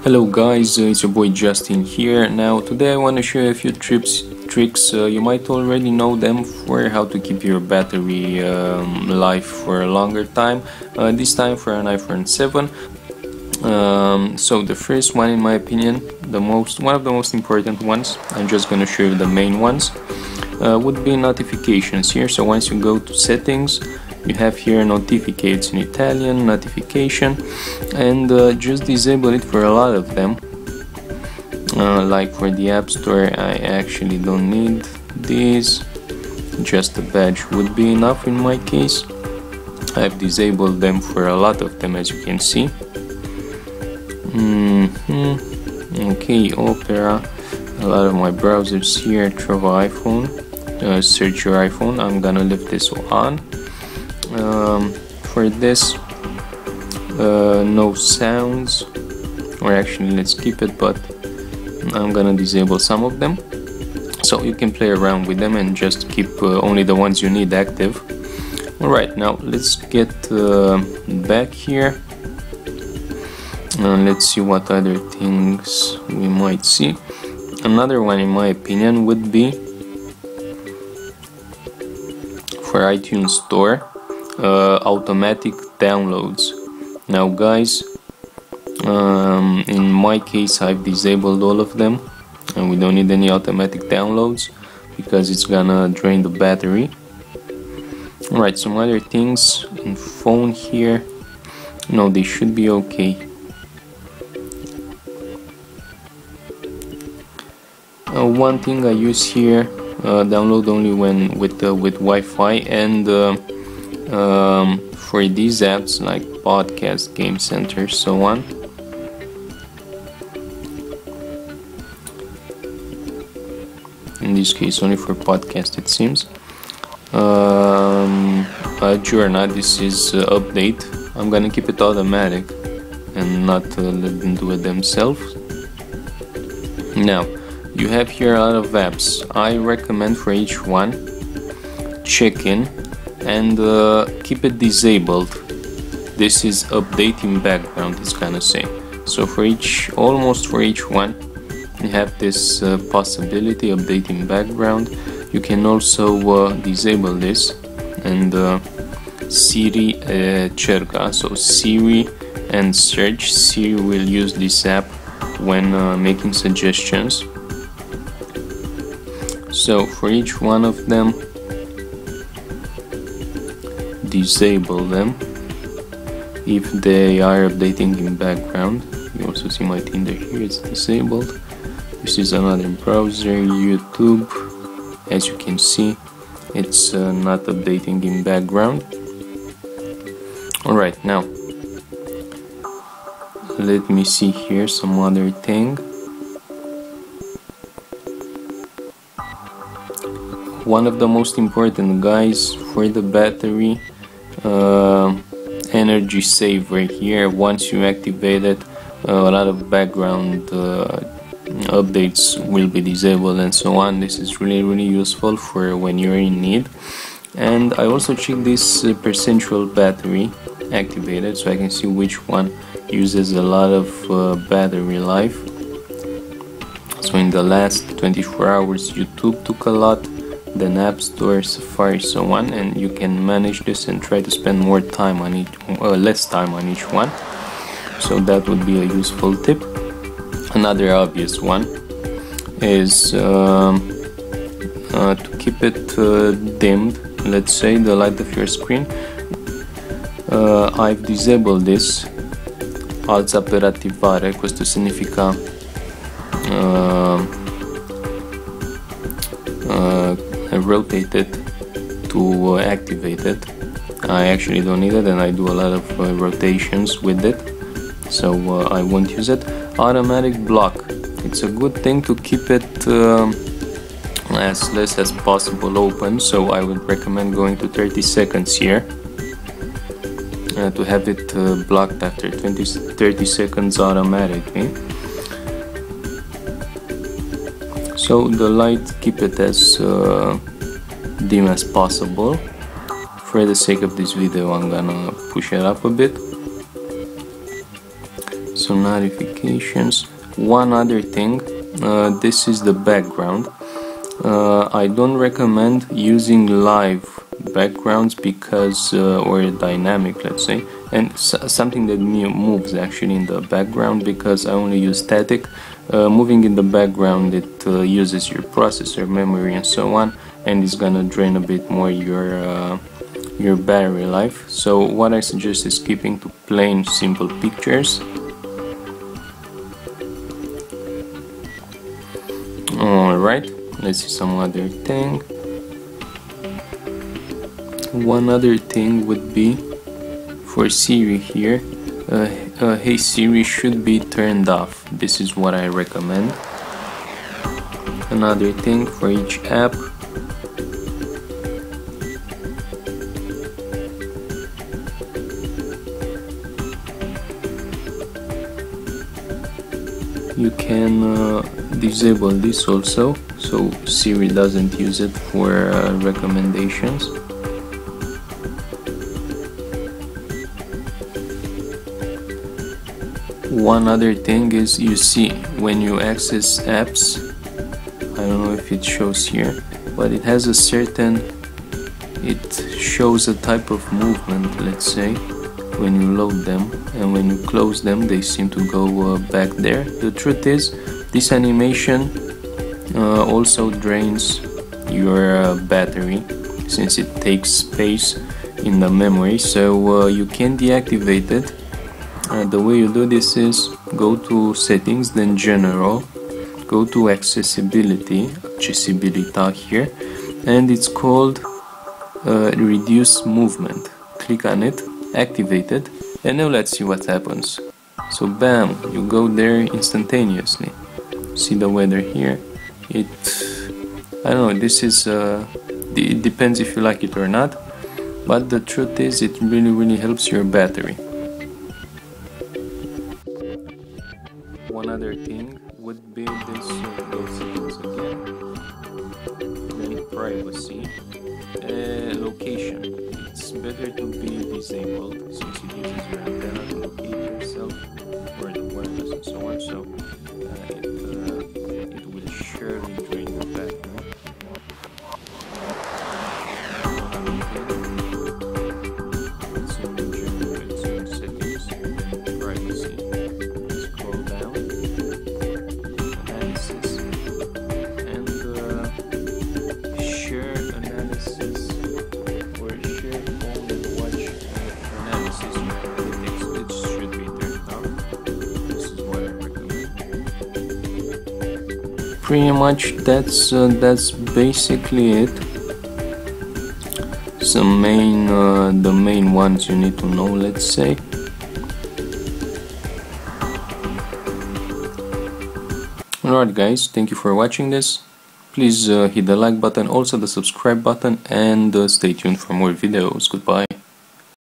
Hello guys, it's your boy Justin here. Now today I want to show you a few tricks. You might already know them for how to keep your battery life for a longer time. This time for an iPhone 7. So the first one, in my opinion, one of the most important ones, I'm just going to show you the main ones, would be notifications here. So once you go to settings, you have here notifications in Italian, notification, and just disable it for a lot of them. Like for the App Store, I actually don't need this, just a badge would be enough in my case. I've disabled them for a lot of them, as you can see. Okay, Opera, a lot of my browsers here, Trova iPhone, search your iPhone. I'm gonna leave this on. For this, no sounds, or actually let's keep it, but I'm gonna disable some of them, so you can play around with them and just keep only the ones you need active. Alright, now let's get back here. Let's see what other things we might see. Another one, in my opinion, would be for iTunes Store, automatic downloads. Now guys, in my case I've disabled all of them, and we don't need any automatic downloads because it's gonna drain the battery. Alright, some other things in phone here, no, they should be okay. One thing I use here, download only when with Wi-Fi, and for these apps like Podcast, Game Center, so on. In this case, only for podcast, it seems. Journa, this is update. I'm gonna keep it automatic and not let them do it themselves. Now, you have here a lot of apps. I recommend for each one, check in and keep it disabled. This is updating background, it's gonna say. So for almost for each one, you have this possibility, updating background. You can also disable this, and Siri cerca, so Siri and search. Siri will use this app when making suggestions. So for each one of them, disable them if they are updating in background. You also see my Tinder here, it's disabled. This is another browser, YouTube. As you can see, it's not updating in background. Alright, now let me see here some other thing. One of the most important, guys, for the battery, energy saver here. Once you activate it, a lot of background updates will be disabled and so on. This is really useful for when you're in need. And I also check this percentual battery activated, so I can see which one uses a lot of battery life. So in the last 24 hours, YouTube took a lot, then App Store, Safari, so on, and you can manage this and try to spend more time on less time on each one. So that would be a useful tip. Another obvious one is to keep it dimmed. Let's say the light of your screen. I've disabled this, alza per attivare. Questo significa rotate it to activate it. I actually don't need it, and I do a lot of rotations with it, so I won't use it. Automatic block, it's a good thing to keep it as less as possible open, so I would recommend going to 30 seconds here to have it blocked after 30 seconds automatically. So the light, keep it as dim as possible. For the sake of this video, I'm gonna push it up a bit. So notifications. One other thing, this is the background. I don't recommend using live backgrounds because or dynamic, let's say, and something that moves actually in the background, because I only use static. Moving in the background, it uses your processor, memory, and so on, and it's gonna drain a bit more your battery life. So what I suggest is keeping to plain simple pictures. Alright, let's see some other thing. One other thing would be for Siri here. Hey Siri should be turned off. This is what I recommend. Another thing for each app. You can disable this also, so Siri doesn't use it for recommendations. One other thing is, you see when you access apps, I don't know if it shows here, but it has a certain, it shows a type of movement, let's say, when you load them, and when you close them they seem to go back there. The truth is, this animation also drains your battery, since it takes space in the memory, so you can deactivate it. The way you do this is go to settings, then general, go to accessibility here, and it's called reduce movement. Click on it, activate it, and now let's see what happens. So bam, you go there instantaneously. See the weather here. I don't know, this is it depends if you like it or not, but the truth is it really helps your battery. One other thing would be this, those settings again, then privacy, location. It's better to be disabled since it uses your antenna to locate yourself or the wireless and so on, so it will surely drain your battery. Pretty much that's basically it. Some the main ones you need to know, let's say. Alright guys, thank you for watching this. Please hit the like button, also the subscribe button, and stay tuned for more videos. Goodbye.